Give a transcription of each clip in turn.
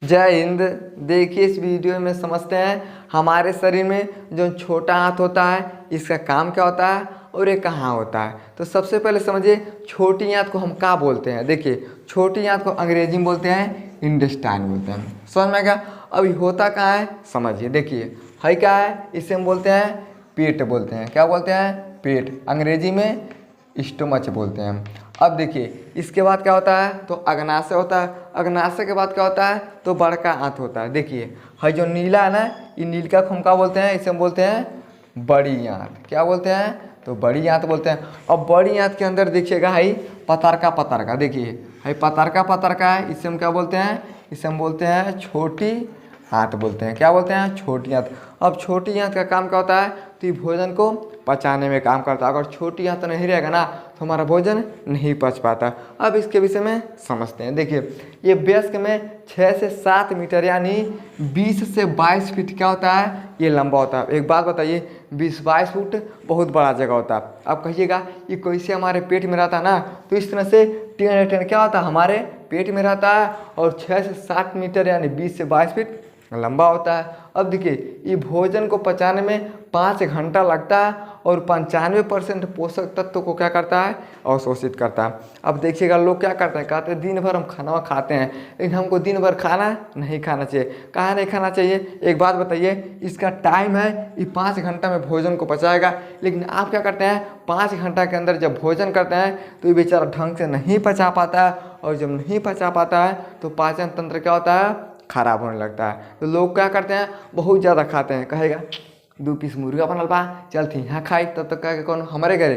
जय हिंद। देखिए इस वीडियो में समझते हैं हमारे शरीर में जो छोटा हाथ होता है इसका काम क्या होता है और ये कहाँ होता है। तो सबसे पहले समझिए छोटी आंत को हम क्या बोलते हैं। देखिए छोटी आंत को अंग्रेजी में बोलते हैं इंटेस्टाइन बोलते हैं। समझ में क्या। अभी होता कहाँ है समझिए। देखिए है क्या है, इसे हम बोलते हैं पेट बोलते हैं। क्या बोलते हैं? पेट। अंग्रेजी में स्टोमच बोलते हैं। अब देखिए इसके बाद क्या होता है तो अग्नाशय होता है। अग्नाशय के बाद क्या होता है तो बड़का आंत होता है। देखिए है जो नीला है ना, ये नीलका को हम क्या बोलते हैं, इसे हम बोलते हैं बड़ी आंत। क्या बोलते हैं तो बड़ी आंत बोलते हैं। अब बड़ी आंत के अंदर देखिएगा है पतरका पतरका। देखिए है पतरका पतरका है, इसे हम क्या बोलते हैं, इसे हम बोलते हैं छोटी आंत बोलते हैं। क्या बोलते हैं? छोटी आंत। अब छोटी आंत का काम क्या होता है तो ये भोजन को पचाने में काम करता है। अगर छोटी आंत नहीं रहेगा ना तो हमारा भोजन नहीं पच पाता। अब इसके विषय में समझते हैं। देखिए ये वयस्क में 6 से 7 मीटर यानी 20 से 22 फीट क्या होता है, ये लंबा होता है। एक बात बताइए, 20-22 फुट बहुत बड़ा जगह होता है। अब कहिएगा ये कैसे हमारे पेट में रहता है ना, तो इस तरह से टेन क्या होता है हमारे पेट में रहता है और 6 से 7 मीटर यानी 20 से 22 फीट लंबा होता है। अब देखिए ये भोजन को पचाने में 5 घंटा लगता है और 95% पोषक तत्व को क्या करता है, अवशोषित करता है। अब देखिएगा लोग क्या करते हैं, कहते हैं दिन भर हम खाना खाते हैं लेकिन हमको दिन भर खाना नहीं खाना चाहिए। कहाँ नहीं खाना चाहिए, एक बात बताइए, इसका टाइम है ये 5 घंटा में भोजन को पचाएगा, लेकिन आप क्या करते हैं 5 घंटा के अंदर जब भोजन करते हैं तो ये बेचारा ढंग से नहीं पचा पाता है और जब नहीं पचा पाता है तो पाचन तंत्र क्या होता है, खराब होने लगता है। तो लोग क्या करते हैं बहुत ज़्यादा खाते हैं। कहेगा 2 पीस मुर्गा बनल बा, चल थी यहाँ खाई, तब तक कह कौन हमारे घरे,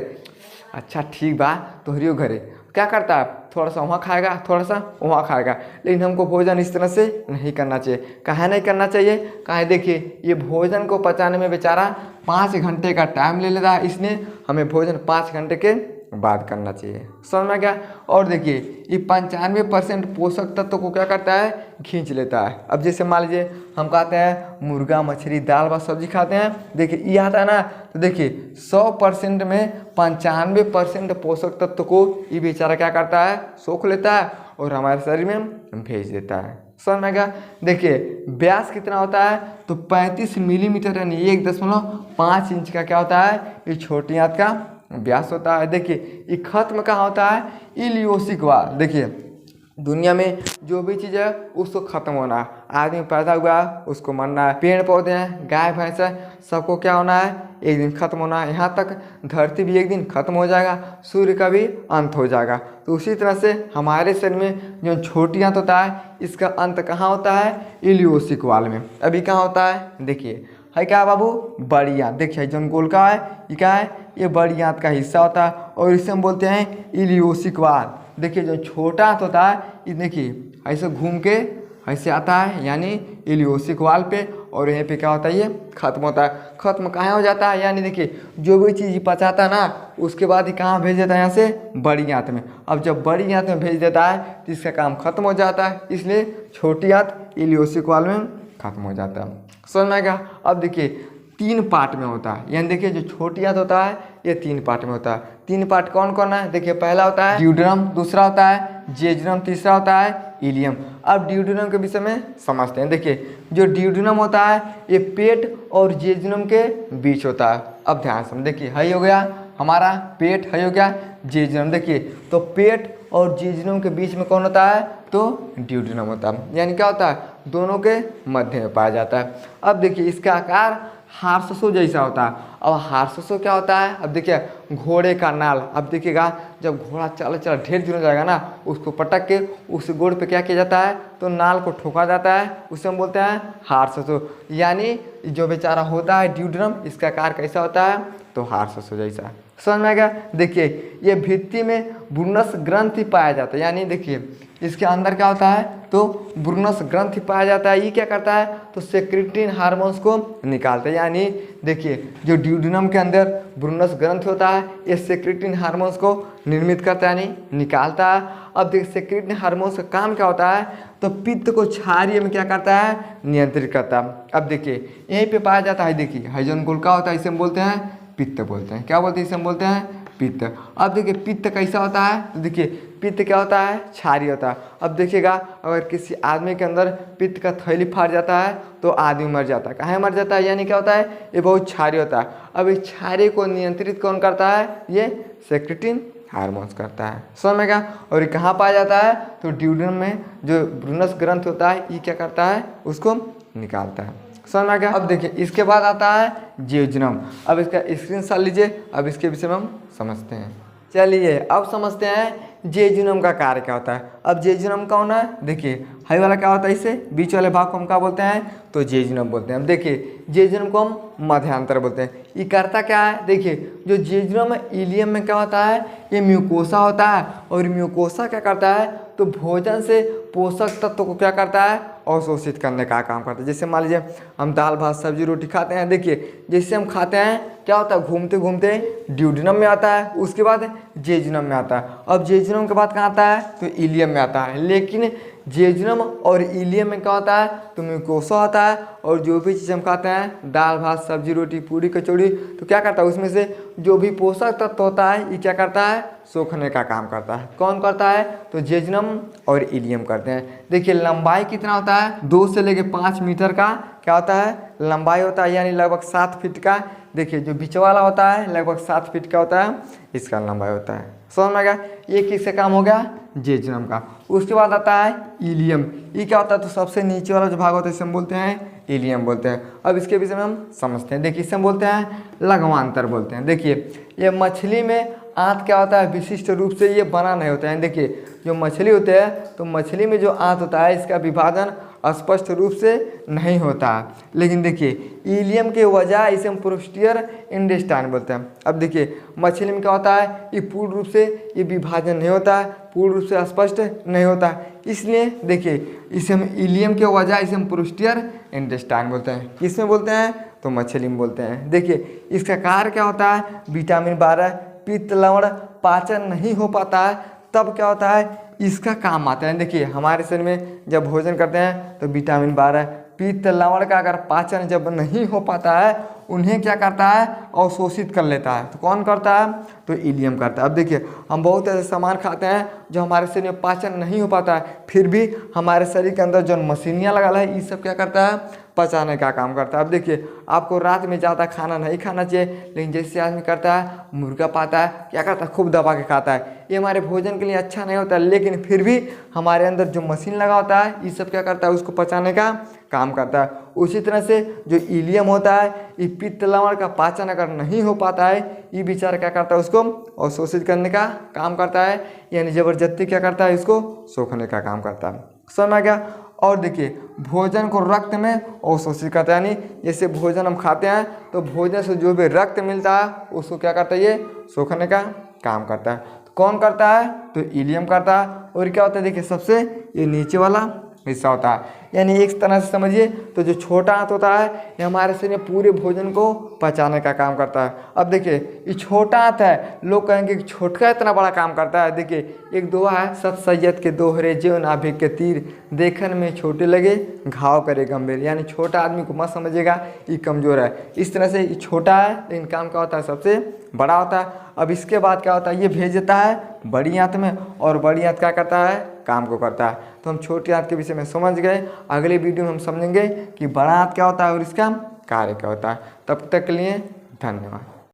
अच्छा ठीक बा तोहरियो घरे। क्या करता है थोड़ा सा वहाँ खाएगा थोड़ा सा वहाँ खाएगा, लेकिन हमको भोजन इस तरह से नहीं करना चाहिए। कहाँ नहीं करना चाहिए, कहाँ देखिए ये भोजन को पचाने में बेचारा 5 घंटे का टाइम ले लेता है, इसलिए हमें भोजन 5 घंटे के बाद करना चाहिए। समझ में क्या। और देखिए ये 95% पोषक तत्व को क्या करता है, खींच लेता है। अब जैसे मान लीजिए हम खाते हैं मुर्गा मछली दाल भात सब्जी खाते हैं, देखिए ये आता है ना, तो देखिए 100% में 95% पोषक तत्व को ये बेचारा क्या करता है, सोख लेता है और हमारे शरीर में भेज देता है। समझ में क्या। देखिए व्यास कितना होता है तो 35 मिलीमीटर यानी 1.5 इंच का क्या होता है, ये छोटी आंत का व्यास होता है। देखिए ये खत्म कहाँ होता है, इलियोसिक वाल। देखिए दुनिया में जो भी चीज़ है उसको ख़त्म होना है। आदमी पैदा हुआ है उसको मरना है, पेड़ पौधे हैं गाय भैंस है सबको क्या होना है, एक दिन ख़त्म होना है। यहाँ तक धरती भी एक दिन ख़त्म हो जाएगा, सूर्य का भी अंत हो जाएगा। तो उसी तरह से हमारे शरीर में जो छोटी आंत होता है इसका अंत कहाँ होता है, इलियोसिक वाल में। अभी कहाँ होता है देखिए है क्या बाबू, बड़ी आंत। देखिए जो गोल का है ये क्या है, ये बड़ी आंत का हिस्सा होता है और इसे हम बोलते हैं इलियोसिक वाल। देखिए जो छोटा आंत होता है ये देखिए ऐसे घूम के ऐसे आता है यानी इलियोसिक वाल पे, और यहाँ पे क्या होता है ये खत्म होता है। खत्म कहाँ हो जाता है, यानी देखिए जो भी चीज़ पचाता है ना उसके बाद ही कहाँ भेज देता है, यहाँ से बड़ी आंत में। अब जब बड़ी आंत में भेज देता है तो इसका काम खत्म हो जाता है, इसलिए छोटी आंत इलियोसिक वाल में खत्म हो जाता है। समझ में आएगा। अब देखिए 3 पार्ट में होता है, यानी देखिए जो छोटी आंत होता है ये 3 पार्ट में होता है। 3 पार्ट कौन कौन है, देखिए पहला होता है ड्यूडेनम, दूसरा होता है जेजुनम, तीसरा होता है इलियम। अब ड्यूडेनम के विषय में समझते हैं। देखिए जो ड्यूडेनम होता है ये पेट और जेजुनम के बीच होता है। अब ध्यान से देखिए है हो गया हमारा पेट, है हो गया जेजुनम। देखिए तो पेट और जेजुनम के बीच में कौन होता है तो ड्यूडेनम होता है, यानी क्या होता है दोनों के मध्य में पाया जाता है। अब देखिए इसका आकार हार्ससो जैसा होता है। अब हार्ससो क्या होता है, अब देखिए घोड़े का नाल। अब देखिएगा जब घोड़ा चल चल ढेर दिन हो जाएगा ना उसको पटक के उस गोड़ पे क्या किया जाता है तो नाल को ठोका जाता है, उसे हम बोलते हैं हार्ससो। यानी जो बेचारा होता है ड्यूडेनम इसका आकार कैसा होता है तो हार्ससो जैसा। समझ में आ गया। देखिए ये भित्ति में ब्रूनस ग्रंथि पाया जाता है, यानी देखिए इसके अंदर क्या होता है तो ब्रूनस ग्रंथि पाया जाता है। ये क्या करता है तो सेक्रेटिन हार्मोन्स को निकालता है, यानी देखिए जो ड्यूडेनम के अंदर ब्रूनस ग्रंथि होता है ये सेक्रेटिन हार्मोन्स को निर्मित करता है यानी निकालता है। अब देखिए सेक्रेटिन हार्मोन्स का काम क्या होता है तो पित्त को क्षारीय में क्या करता है, नियंत्रित करता है। अब देखिए यहीं पे पाया जाता है, देखिए हाइजन गोल का होता है, इसे हम बोलते हैं पित्त बोलते हैं। क्या बोलते हैं, इसे हम बोलते हैं पित्त। अब देखिए पित्त कैसा होता है तो देखिए पित्त क्या होता है, क्षारीय होता है। अब देखिएगा, अगर किसी आदमी के अंदर पित्त का थैली फाट जाता है तो आदमी मर जाता है। कहाँ मर जाता है, यानी क्या होता है, ये बहुत क्षारीय होता है। अब इस क्षारीय को नियंत्रित कौन करता है, ये सेक्रेटिन हार्मोन्स करता है, समझ में क्या। और ये कहाँ पाया जाता है, तो ड्यूडेनम में जो ब्रूनस ग्रंथ होता है, ये क्या करता है, उसको निकालता है, समझ में क्या। अब देखिए इसके बाद आता है जियोजिनम। अब इसका स्क्रीनशॉट लीजिए, अब इसके विषय में हम समझते हैं। चलिए अब समझते हैं जियोजिनम का कार्य क्या होता है। अब जियोजिनम कौन है, देखिए हाई वाला क्या होता है, इससे बीच वाले भाग को हम क्या बोलते हैं, तो जियोजिनम बोलते हैं। अब देखिए जियोजिनम को हम मध्यांतर बोलते हैं। ये करता क्या है, देखिए जो जियोजिनम इलियम में क्या होता है, ये म्यूकोसा होता है। और म्यूकोसा क्या करता है, तो भोजन से पोषक तत्व को क्या करता है, अवशोषित करने का काम करता है। जैसे मान लीजिए हम दाल भात सब्जी रोटी खाते हैं, देखिए जैसे हम खाते हैं क्या होता है, घूमते घूमते ड्यूडेनम में आता है, उसके बाद जियोजिनम में आता है। अब जियोजिनम के बाद कहाँ आता है, तो इलियम में आता है। लेकिन जियोजिनम और इलियम में क्या होता है, तो म्यूकोसा होता है। और जो भी चीज़ हम खाते हैं, दाल भात सब्जी रोटी पूरी कचौड़ी, तो क्या करता है, उसमें से जो भी पोषक तत्व होता है, ये क्या करता है, सोखने का काम करता है। कौन करता है, तो जियोजिनम और इलियम करते हैं। देखिए लंबाई कितना होता है, 2 से लेके 5 मीटर का क्या होता है, लंबाई होता है, यानी लगभग 7 फीट का। देखिए जो बीच वाला होता है लगभग 7 फीट का होता है, इसका लंबाई होता है, समझ में गया। ये किसका काम हो गया, जियोजिनम का। उसके बाद आता है इलियम। ये क्या होता है, तो सबसे नीचे वाला जो भाग होता है इसे हम बोलते हैं इलियम बोलते हैं। अब इसके विषय में हम समझते हैं। देखिए इसे हम बोलते हैं लघ्वांतर बोलते हैं। देखिए ये मछली में आंत क्या होता है, विशिष्ट रूप से ये बना नहीं होता है। देखिए जो मछली होते हैं, तो मछली में जो आंत होता है, इसका विभाजन स्पष्ट रूप से नहीं होता। लेकिन देखिए इलियम के वजह इसे हम प्रोस्टियर इंटेस्टाइन बोलते हैं। अब देखिए मछली में क्या होता है, ये पूर्ण रूप से ये विभाजन नहीं होता है, पूर्ण रूप से स्पष्ट नहीं होता। इसलिए देखिए इसे हम इलियम के वजह इसे हम प्रोस्टियर इंटेस्टाइन बोलते हैं। किस में बोलते हैं, तो मछली में बोलते हैं। देखिए इसका कार्य क्या होता है, विटामिन 12 पित्त लवण पाचन नहीं हो पाता है, तब क्या होता है, इसका काम आता है। देखिए हमारे शरीर में जब भोजन करते हैं तो विटामिन 12 पित्त लवण का अगर पाचन जब नहीं हो पाता है, उन्हें क्या करता है, अवशोषित कर लेता है। तो कौन करता है, तो इलियम करता है। अब देखिए हम बहुत ऐसे सामान खाते हैं जो हमारे शरीर में पाचन नहीं हो पाता है, फिर भी हमारे शरीर के अंदर जो मशीनियाँ लगा है, ये सब क्या करता है, पचाने का काम करता है। अब देखिए आपको रात में ज़्यादा खाना नहीं खाना चाहिए, लेकिन जैसे आदमी करता है, मुर्गा पाता है, क्या करता है, खूब दबा के खाता है। ये हमारे भोजन के लिए अच्छा नहीं होता है, लेकिन फिर भी हमारे अंदर जो मशीन लगा होता है, ये सब क्या करता है, उसको पचाने का काम करता है। उसी तरह से जो इलियम होता है, ये पित्त लवण का पाचन अगर नहीं हो पाता है, ये बेचारा क्या करता है, उसको अवशोषित करने का काम करता है, यानी जबरदस्ती क्या करता है, इसको सोखने का काम करता है। समझ में गया। और देखिए भोजन को रक्त में अवशोषित करता है, यानी जैसे भोजन हम खाते हैं तो भोजन से जो भी रक्त मिलता है उसको क्या करता है, ये सोखने का काम करता है। तो कौन करता है, तो इलियम करता है। और क्या होता है, देखिए सबसे ये नीचे वाला हिस्सा होता है, यानी एक तरह से समझिए तो जो छोटा आंत होता है, ये हमारे शरीर में पूरे भोजन को पचाने का काम करता है। अब देखिए ये छोटा आंत है, लोग कहेंगे कि छोटका इतना बड़ा काम करता है। देखिए एक दोहा है, सत सैयद के दोहरे ज्यों नाभिक के तीर, देखने में छोटे लगे घाव करे गंभीर। यानी छोटा आदमी को मत समझिएगा ये कमज़ोर है, इस तरह से ये छोटा है, लेकिन काम क्या होता है, सबसे बड़ा होता है। अब इसके बाद क्या होता है, ये भेज देता है बड़ी आंत में, और बड़ी आंत क्या करता है, काम को करता है। तो हम छोटी आंत के विषय में समझ गए। अगले वीडियो में हम समझेंगे कि बड़ा आंत क्या होता है और इसका कार्य क्या होता है। तब तक के लिए धन्यवाद।